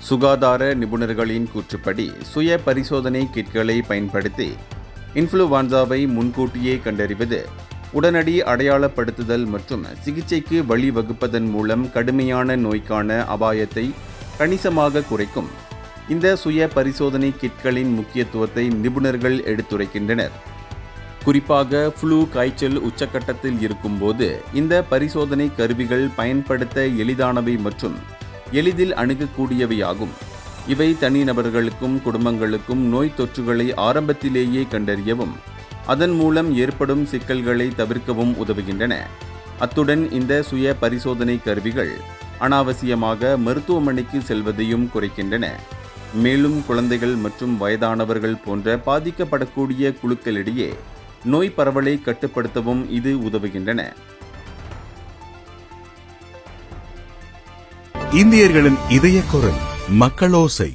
சுகாதார நிபுணர்களின் கூற்றுப்படி சுய பரிசோதனை கிட்களை பயன்படுத்தி இன்ஃப்ளூவான்சாவை முன்கூட்டியே கண்டறிவது, உடனடி அடையாளப்படுத்துதல் மற்றும் சிகிச்சைக்கு வழிவகுப்பதன் மூலம் கடுமையான நோய்க்கான அபாயத்தை கணிசமாக குறைக்கும். இந்த சுய பரிசோதனை கிட்களின் முக்கியத்துவத்தை நிபுணர்கள் எடுத்துரைக்கின்றனர். குறிப்பாக ஃப்ளூ காய்ச்சல் உச்சக்கட்டத்தில் இருக்கும்போது இந்த பரிசோதனை கருவிகள் பயன்படுத்த எளிதானவை மற்றும் எளிதில் அணுகக்கூடியவையாகும். இவை தனிநபர்களுக்கும் குடும்பங்களுக்கும் நோய் தொற்றுகளை ஆரம்பத்திலேயே கண்டறியவும் அதன் மூலம் ஏற்படும் சிக்கல்களை தவிர்க்கவும் உதவுகின்றன. அத்துடன் இந்த சுய பரிசோதனை கருவிகள் அனாவசியமாக மருத்துவமனைக்கு செல்வதையும் குறைக்கின்றன. மேலும் குழந்தைகள் மற்றும் வயதானவர்கள் போன்ற பாதிக்கப்படக்கூடிய குழுக்களிடையே நோய் பரவலை கட்டுப்படுத்தவும் இது உதவுகின்றன. இந்தியர்களின் இதய குரல் மக்களோசை.